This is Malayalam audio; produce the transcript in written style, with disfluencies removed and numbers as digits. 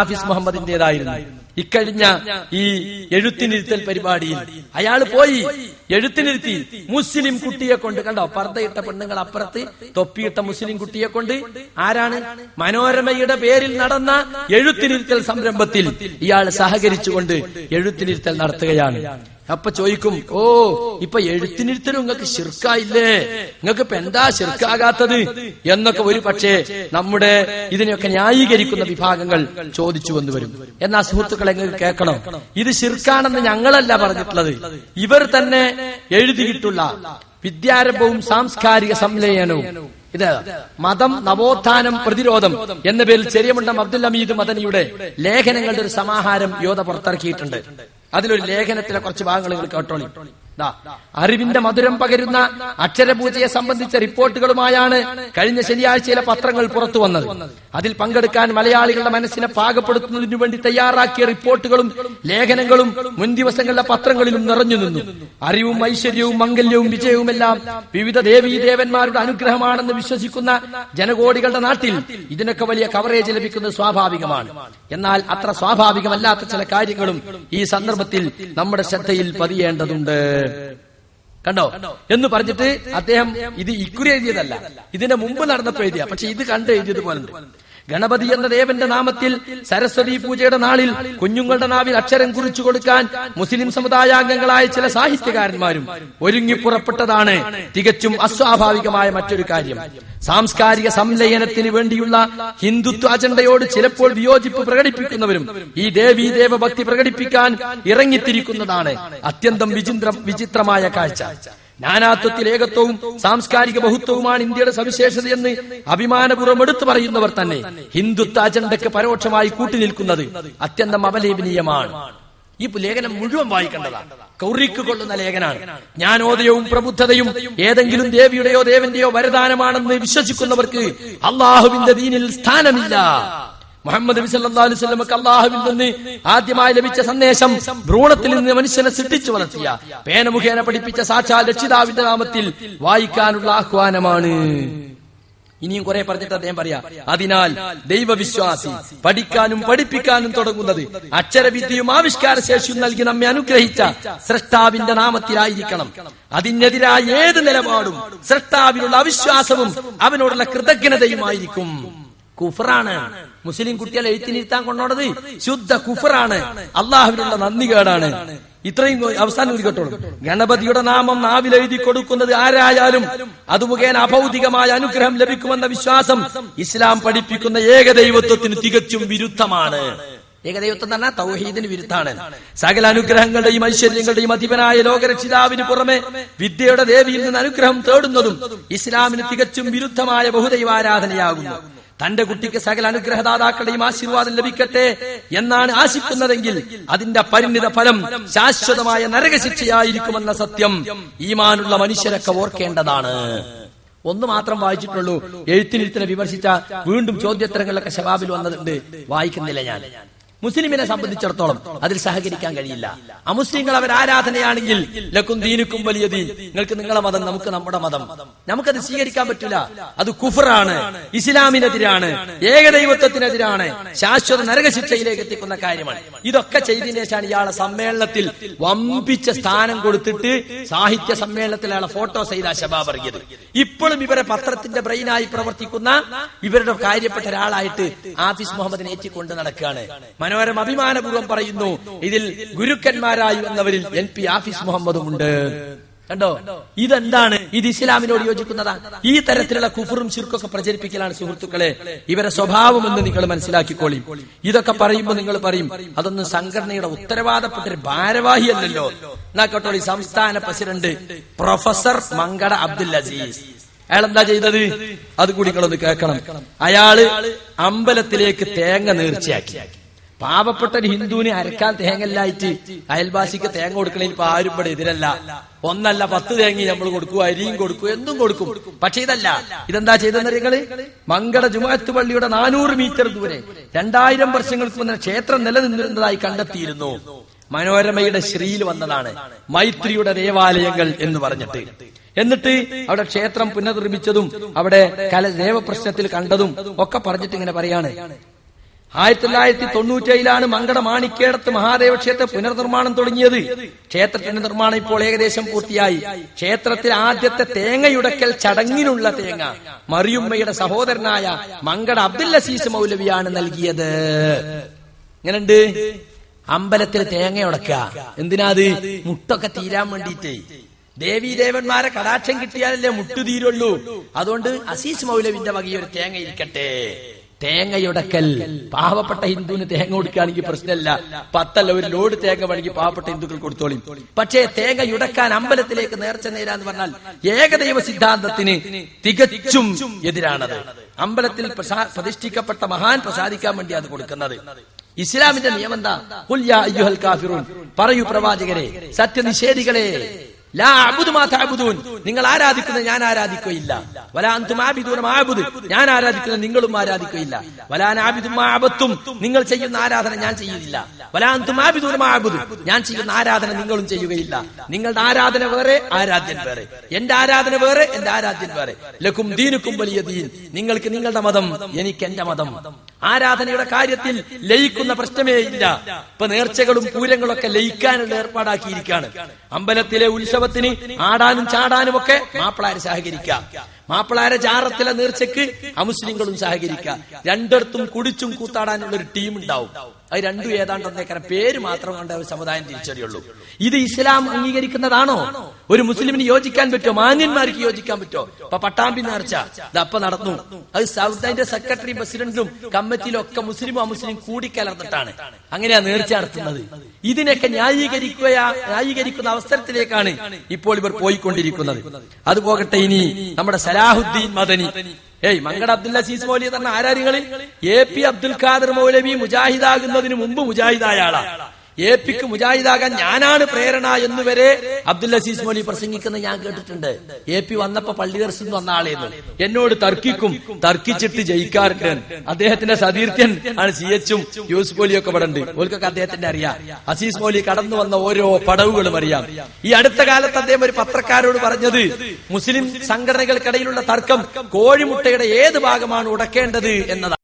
ഹാഫിസ് മുഹമ്മദിന്റേതായിരുന്നു. ഇക്കഴിഞ്ഞ ഈ എഴുത്തിനിരുത്തൽ പരിപാടിയിൽ അയാൾ പോയി എഴുത്തിനിരുത്തി മുസ്ലിം കുട്ടിയെ കൊണ്ട്, കണ്ടോ, പർദ്ദയിട്ട പെണ്ണുങ്ങൾ അപ്പുറത്ത്, തൊപ്പിയിട്ട മുസ്ലിം കുട്ടിയെ കൊണ്ട്. ആരാണ്? മനോരമയുടെ പേരിൽ നടന്ന എഴുത്തിനിരുത്തൽ സംരംഭത്തിൽ ഇയാൾ സഹകരിച്ചുകൊണ്ട് എഴുത്തിനിരുത്തൽ നടത്തുകയാണ്. അപ്പൊ ചോദിക്കും, ഓ ഇപ്പൊ എഴുത്തിനിരുത്തലും നിങ്ങൾക്ക് ശിർക്കായില്ലേ, നിങ്ങൾക്ക് ഇപ്പൊ എന്താ ശിർക്കാകാത്തത് എന്നൊക്കെ ഒരു പക്ഷേ നമ്മുടെ ഇതിനെയൊക്കെ ന്യായീകരിക്കുന്ന വിഭാഗങ്ങൾ ചോദിച്ചു വന്നുവരും. എന്നാ സുഹൃത്തുക്കളെ, നിങ്ങൾക്ക് കേൾക്കണം, ഇത് ശിർക്കാണെന്ന് ഞങ്ങളല്ല പറഞ്ഞിട്ടുള്ളത്. ഇവർ തന്നെ എഴുതിയിട്ടുള്ള വിദ്യാരംഭവും സാംസ്കാരിക സംലയനവും, ഇത് മതം നവോത്ഥാനം പ്രതിരോധം എന്ന പേരിൽ ചെറിയമുണ്ടം അബ്ദുൽ ഹമീദ് മദനിയുടെ ലേഖനങ്ങളുടെ ഒരു സമാഹാരം യോധ പുറത്തിറക്കിയിട്ടുണ്ട്. അതിലൊരു ലേഖനത്തിലെ കുറച്ച് ഭാഗങ്ങൾ നിങ്ങൾ കേട്ടോളി. അറിവിന്റെ മധുരം പകരുന്ന അക്ഷരപൂജയെ സംബന്ധിച്ച റിപ്പോർട്ടുകളുമായാണ് കഴിഞ്ഞ ശനിയാഴ്ചയിലെ പത്രങ്ങൾ പുറത്തു വന്നത്. അതിൽ പങ്കെടുക്കാൻ മലയാളികളുടെ മനസ്സിനെ പാകപ്പെടുത്തുന്നതിനു വേണ്ടി തയ്യാറാക്കിയ റിപ്പോർട്ടുകളും ലേഖനങ്ങളും മുൻ ദിവസങ്ങളിലെ പത്രങ്ങളിലും നിറഞ്ഞു നിന്നു. അറിവും ഐശ്വര്യവും മംഗല്യവും വിജയവുമെല്ലാം വിവിധ ദേവീദേവന്മാരുടെ അനുഗ്രഹമാണെന്ന് വിശ്വസിക്കുന്ന ജനകോടികളുടെ നാട്ടിൽ ഇതിനൊക്കെ വലിയ കവറേജ് ലഭിക്കുന്നത് സ്വാഭാവികമാണ്. എന്നാൽ അത്ര സ്വാഭാവികമല്ലാത്ത ചില കാര്യങ്ങളും ഈ സന്ദർഭത്തിൽ നമ്മുടെ ശ്രദ്ധയിൽ പതിയേണ്ടതുണ്ട്. കണ്ടോ എന്ന് പറഞ്ഞിട്ട് അദ്ദേഹം ഇത് ഇക്കുറി എഴുതിയതല്ല, ഇതിന്റെ മുമ്പ് നടന്നപ്പോ എഴുതിയ, പക്ഷെ ഇത് കണ്ട് എഴുതിയതുപോലെ ഗണപതി എന്ന ദേവന്റെ നാമത്തിൽ സരസ്വതി പൂജയുടെ നാളിൽ കുഞ്ഞുങ്ങളുടെ നാവിൽ അക്ഷരം കുറിച്ചു കൊടുക്കാൻ മുസ്ലിം സമുദായാംഗങ്ങളായ ചില സാഹിത്യകാരന്മാരും ഒരുങ്ങി പുറപ്പെട്ടതാണ് തികച്ചും അസ്വാഭാവികമായ മറ്റൊരു കാര്യം. സാംസ്കാരിക സംലയനത്തിന് വേണ്ടിയുള്ള ഹിന്ദുത്വ അജണ്ടയോട് ചിലപ്പോൾ വിയോജിപ്പ് പ്രകടിപ്പിക്കുന്നവരും ഈ ദേവീദേവ ഭക്തി പ്രകടിപ്പിക്കാൻ ഇറങ്ങിത്തിരിക്കുന്നതാണ് അത്യന്തം വിചിത്രമായ കാഴ്ച. നാനാത്വത്തിൽ ഏകത്വവും സാംസ്കാരിക ബഹുത്വവുമാണ് ഇന്ത്യയുടെ സവിശേഷതയെന്ന് അഭിമാനപൂർവ്വം എടുത്തു പറയുന്നവർ തന്നെ ഹിന്ദുത്വ അജണ്ടയ്ക്ക് പരോക്ഷമായി കൂട്ടുനിൽക്കുന്നത് അത്യന്തം അപലപനീയമാണ്. ഈ ലേഖനം മുഴുവൻ വായിക്കേണ്ടതാണ്, കൗറിക്ക് കൊള്ളുന്ന ലേഖനാണ്. ജ്ഞാനോദയവും പ്രബുദ്ധതയും ഏതെങ്കിലും ദേവിയുടെയോ ദേവന്റെയോ വരദാനമാണെന്ന് വിശ്വസിക്കുന്നവർക്ക് അള്ളാഹുവിന്റെ ദീനിൽ സ്ഥാനമില്ല. മുഹമ്മദ് നബി സല്ലല്ലാഹു അലൈഹി വസല്ലമക്ക് അല്ലാഹുവിൽ നിന്ന് ആദ്യമായി ലഭിച്ച സന്ദേശം ഭ്രൂണത്തിൽ നിന്ന് മനുഷ്യനെ സൃഷ്ടിച്ചു വളർത്തിയ പേന മുഖേന പഠിപ്പിച്ച സാക്ഷാൽ രക്ഷിതാവിന്റെ നാമത്തിൽ വായിക്കാനുള്ള ആഹ്വാനമാണ്. ഇനിയും കുറെ പറഞ്ഞിട്ട് അദ്ദേഹം പറയാ, അതിനാൽ ദൈവവിശ്വാസി പഠിക്കാനും പഠിപ്പിക്കാനും തുടങ്ങുന്നത് അക്ഷരവിദ്യയും ആവിഷ്കാര ശേഷിയും നൽകി നമ്മെ അനുഗ്രഹിച്ച സ്രഷ്ടാവിന്റെ നാമത്തിലായിരിക്കണം. അതിനെതിരായ ഏത് നിലപാടും സ്രഷ്ടാവിനുള്ള അവിശ്വാസവും അവനോടുള്ള കൃതജ്ഞതയുമായിരിക്കും. കുഫറാണ് മുസ്ലിം കുട്ടികളെ എഴുത്തിനിരുത്താൻ കൊണ്ടോടത്, ശുദ്ധ കുഫറാണ്, അള്ളാഹുവിനുള്ള നന്ദികേടാണ്. ഇത്രയും അവസാനം കേട്ടോളൂ. ഗണപതിയുടെ നാമം നാവിൽ എഴുതി കൊടുക്കുന്നത് ആരായാലും അത് മുഖേന അഭൗതികമായ അനുഗ്രഹം ലഭിക്കുമെന്ന വിശ്വാസം ഇസ്ലാം പഠിപ്പിക്കുന്ന ഏകദൈവത്വത്തിന് തികച്ചും വിരുദ്ധമാണ്. ഏകദൈവത്വം തന്നെ തൗഹീദിന് വിരുദ്ധാണ്. സകല അനുഗ്രഹങ്ങളുടെയും ഐശ്വര്യങ്ങളുടെയും അധിപനായ ലോകരക്ഷിതാവിന് പുറമെ വിദ്യയുടെ ദേവിയിൽ നിന്ന് അനുഗ്രഹം തേടുന്നതും ഇസ്ലാമിന് തികച്ചും വിരുദ്ധമായ ബഹുദൈവാരാധനയാകുന്നു. തന്റെ കുട്ടിക്ക് സകല അനുഗ്രഹദാതാക്കളുടെയും ആശീർവാദം ലഭിക്കട്ടെ എന്നാണ് ആശിക്കുന്നതെങ്കിൽ അതിന്റെ പരിണിത ഫലം ശാശ്വതമായ നരകശിക്ഷയായിരിക്കുമെന്ന സത്യം ഈമാനുള്ള മനുഷ്യരൊക്കെ ഓർക്കേണ്ടതാണ്. ഒന്ന് മാത്രം വായിച്ചിട്ടുള്ളൂ. എഴുത്തിനിരുത്തിനെ വിമർശിച്ച വീണ്ടും ചോദ്യോത്തരങ്ങളിലൊക്കെ ശബാബിൽ വന്നിട്ടുണ്ട്, വായിക്കുന്നില്ല ഞാൻ. മുസ്ലിമിനെ സംബന്ധിച്ചിടത്തോളം അതിൽ സഹകരിക്കാൻ കഴിയില്ല. അമുസ്ലിങ്ങൾ അവർ ആരാധനയാണെങ്കിൽ ലക്കും ദീനുക്കും വലിയ ദീൻ, നിങ്ങൾക്ക് നിങ്ങളെ മതം, നമുക്ക് നമ്മുടെ മതം, നമുക്കത് സ്വീകരിക്കാൻ പറ്റില്ല. അത് കുഫറാണ്, ഇസ്ലാമിനെതിരാണ്, ഏകദൈവത്വത്തിനെതിരാണ്, ശാശ്വത നരകശിക്ഷയിലേക്ക് എത്തിക്കുന്ന കാര്യമാണ്. ഇതൊക്കെ ചെയ്തതിനു ശേഷമാണ് ഇയാളെ സമ്മേളനത്തിൽ വമ്പിച്ച സ്ഥാനം കൊടുത്തിട്ട് സാഹിത്യ സമ്മേളനത്തിൽ അയാളെ ഫോട്ടോ സൈദ ശബാബ് ഇറങ്ങിയത്. ഇപ്പോഴും ഇവരെ പത്രത്തിന്റെ ബ്രെയിനായി പ്രവർത്തിക്കുന്ന ഇവരുടെ കാര്യപ്പെട്ട ഒരാളായിട്ട് ഹാഫിസ് മുഹമ്മദിനെ ഏറ്റിക്കൊണ്ട് നടക്കുകയാണ്. മനോരമ അഭിമാനപൂർവ്വം പറയുന്നു, ഇതിൽ ഗുരുക്കന്മാരായി വന്നവരിൽ NP ഹാഫിസ് മുഹമ്മദും ഉണ്ട്. കണ്ടോ, ഇതെന്താണ്? ഇത് ഇസ്ലാമിനോട് യോജിക്കുന്നതാണ്. ഈ തരത്തിലുള്ള കുഫറും ശിർക്കൊക്കെ പ്രചരിപ്പിക്കലാണ് സുഹൃത്തുക്കളെ ഇവരെ സ്വഭാവമെന്ന് നിങ്ങൾ മനസ്സിലാക്കിക്കോളി. ഇതൊക്കെ പറയുമ്പോൾ നിങ്ങൾ പറയും, അതൊന്നും സംഘടനയുടെ ഉത്തരവാദപ്പെട്ട ഒരു ഭാരവാഹിയല്ലല്ലോ. എന്നാ കേട്ടോളി, സംസ്ഥാന പ്രസിഡന്റ് പ്രൊഫസർ മങ്കട അബ്ദുൽ അസീസ് അയാൾ എന്താ ചെയ്തത്? അതുകൂടി നിങ്ങളൊന്ന് കേൾക്കണം. അയാള് അമ്പലത്തിലേക്ക് തേങ്ങ നേർച്ചയാക്കി. പാവപ്പെട്ട ഒരു ഹിന്ദുവിന് അരക്കാൻ തേങ്ങല്ലായിട്ട് അയൽവാസിക്ക് തേങ്ങ കൊടുക്കണേൽ ഇപ്പൊ ആരും ഇവിടെ എതിരല്ല. ഒന്നല്ല 10 തേങ്ങ നമ്മൾ കൊടുക്കും, അരിയും കൊടുക്കും, എന്തും കൊടുക്കും. പക്ഷെ ഇതല്ല. ഇതെന്താ ചെയ്തെന്ന് നിങ്ങള്? മങ്കട ജുമുഅത്ത് പള്ളിയുടെ 400 മീറ്റർ ദൂരെ 2000 വർഷങ്ങൾക്ക് മുന്നേ ക്ഷേത്രം നിലനിന്നിരുന്നതായി കണ്ടെത്തിയിരുന്നു. മനോരമയുടെ ശ്രീയിൽ വന്നതാണ്, മൈത്രിയുടെ ദേവാലയങ്ങൾ എന്ന് പറഞ്ഞിട്ട്. എന്നിട്ട് അവിടെ ക്ഷേത്രം പുനർനിർമ്മിച്ചതും അവിടെ ദേവപ്രശ്നത്തിൽ കണ്ടതും ഒക്കെ പറഞ്ഞിട്ട് ഇങ്ങനെ പറയാണ്, 1997 മങ്കട മാണിക്കേടത്ത് മഹാദേവ ക്ഷേത്ര പുനർനിർമ്മാണം തുടങ്ങിയത്. ക്ഷേത്രത്തിന്റെ നിർമ്മാണം ഇപ്പോൾ ഏകദേശം പൂർത്തിയായി. ക്ഷേത്രത്തിൽ ആദ്യത്തെ തേങ്ങയുടക്കൽ ചടങ്ങിനുള്ള തേങ്ങ മറിയുമ്മയുടെ സഹോദരനായ മങ്കട അബ്ദുൽ അസീസ് മൗലവിയാണ് നൽകിയത്. ഇങ്ങനെയുണ്ട് അമ്പലത്തിൽ തേങ്ങ ഉടക്കുക. എന്തിനാത്? മുട്ടൊക്കെ തീരാൻ വേണ്ടിയിട്ട്. ദേവീദേവന്മാരെ കടാക്ഷം കിട്ടിയാലല്ലേ മുട്ടു തീരുള്ളൂ. അതുകൊണ്ട് അസീസ് മൗലവിന്റെ വകയൊരു തേങ്ങ ഇരിക്കട്ടെ. തേങ്ങയുടക്കൽ പാവപ്പെട്ട ഹിന്ദുവിന് തേങ്ങ കൊടുക്കുകയാണെങ്കിൽ പ്രശ്നമില്ല. 10 ഒരു ലോഡ് തേങ്ങ വേണമെങ്കിൽ പാവപ്പെട്ട ഹിന്ദുക്കൾ കൊടുത്തോളും. പക്ഷേ തേങ്ങയുടക്കാൻ അമ്പലത്തിലേക്ക് നേർച്ച നേരാന്ന് പറഞ്ഞാൽ ഏകദൈവ സിദ്ധാന്തത്തിന് തികച്ചും എതിരാണത്. അമ്പലത്തിൽ പ്രതിഷ്ഠിക്കപ്പെട്ട മഹാൻ പ്രസാദിക്കാൻ വേണ്ടി അത് കൊടുക്കുന്നത്. ഇസ്ലാമിന്റെ നിയമം എന്താ? ഖുൽ യാ അയ്യുഹൽ കാഫിറൂൻ, പറയൂ പ്രവാചകരെ, സത്യനിഷേധികളെ, ലാ അഅ്ബുദു മാ തഅ്ബുദൂൻ, നിങ്ങൾ ആരാധിക്കുന്നത് ഞാൻ ആരാധിക്കുകയില്ല. വലാ അൻതും ആബിദൂന മാ അഅ്ബുദു, ഞാൻ ആരാധിക്കുന്നത് നിങ്ങളും ആരാധിക്കുകയില്ല. വലാ അന ആബിദു മാ അബത്തും, നിങ്ങൾ ചെയ്യുന്ന ആരാധന ഞാൻ ചെയ്യുന്നില്ല. വലാ അൻതും ആബിദൂന മാ അഅ്ബുദു, ഞാൻ ചെയ്യുന്ന ആരാധന നിങ്ങളും ചെയ്യുകയില്ല. നിങ്ങളുടെ ആരാധന വേറെ, ആരാധ്യൻ വേറെ. എന്റെ ആരാധന വേറെ, എന്റെ ആരാധ്യൻ വേറെ. ലക്കും ദീനുക്കും വലിയ ദീൻ, നിങ്ങൾക്ക് നിങ്ങളുടെ മതം, എനിക്ക് എന്റെ മതം. ആരാധനയുടെ കാര്യത്തിൽ ലയിക്കുന്ന പ്രശ്നമേ ഇല്ല. ഇപ്പൊ നേർച്ചകളും പൂരങ്ങളും ഒക്കെ ലയിക്കാനുള്ള ഏർപ്പാടാക്കിയിരിക്കുകയാണ്. അമ്പലത്തിലെ ഉത്സവത്തിന് ആടാനും ചാടാനും ഒക്കെ മാപ്പിളാര് സഹകരിക്കാം. മാപ്പിളാരെ ജാറത്തിലെ നേർച്ചയ്ക്ക് അമുസ്ലിങ്ങളും സഹകരിക്കാം. രണ്ടിടത്തും കുടിച്ചും കൂത്താടാനുള്ള ഒരു ടീം ഉണ്ടാവും. അത് രണ്ടും ഏതാണ്ടൊന്നേക്കാരം പേര് മാത്രം കൊണ്ട് ഒരു സമുദായം തിരിച്ചറിയുള്ളൂ. ഇത് ഇസ്ലാം അംഗീകരിക്കുന്നതാണോ? ഒരു മുസ്ലിമിന് യോജിക്കാൻ പറ്റുമോ? മാന്യന്മാർക്ക് യോജിക്കാൻ പറ്റുമോ? ഇപ്പൊ പട്ടാമ്പി നേർച്ച ഇതപ്പൊ നടന്നു. അത് സൗദാന്റെ സെക്രട്ടറി പ്രസിഡന്റും കമ്മിറ്റിയിലും ഒക്കെ മുസ്ലിമും അമുസ്ലിം കൂടിക്കലർന്നിട്ടാണ് അങ്ങനെയാ നേർച്ച നടത്തുന്നത്. ഇതിനൊക്കെ ന്യായീകരിക്കുന്ന അവസരത്തിലേക്കാണ് ഇപ്പോൾ ഇവർ പോയിക്കൊണ്ടിരിക്കുന്നത്. അത് പോകട്ടെ. ഇനി നമ്മുടെ സലാഹുദ്ദീൻ മദനി, മങ്കട അബ്ദുൽ അസീസ് മൗലവി തന്നെ ആരാര്യങ്ങളിൽ AP അബ്ദുൽ ഖാദർ മൗലവി മുജാഹിദാകുന്നതിന് മുമ്പ് മുജാഹിദായ ആളാ. APക്ക് മുജാഹിദാകാൻ ഞാനാണ് പ്രേരണ എന്നുവരെ അബ്ദുൽ അസീസ് മൗലവി പ്രസംഗിക്കുന്നത് ഞാൻ കേട്ടിട്ടുണ്ട്. AP വന്നപ്പോ പള്ളി ദർശനം വന്ന ആളേന്ന് എന്നോട് തർക്കിച്ചിട്ട് ജയിക്കാറുണ്ട്. അദ്ദേഹത്തിന്റെ സതീർത്ഥ്യൻ ആണ് CHും യൂസുഫ് മൗലവി ഒക്കെ ഇവിടെ ഉണ്ട്. ഓൽക്കൊക്കെ അദ്ദേഹത്തിന്റെ അറിയാം. അസീസ് മൗലവി കടന്നു വന്ന ഓരോ പടവുകളും അറിയാം. ഈ അടുത്ത കാലത്ത് അദ്ദേഹം ഒരു പത്രക്കാരോട് പറഞ്ഞത് മുസ്ലിം സംഘടനകൾക്കിടയിലുള്ള തർക്കം കോഴിമുട്ടയുടെ ഏത് ഭാഗമാണ് ഉടക്കേണ്ടത് എന്നതാണ്.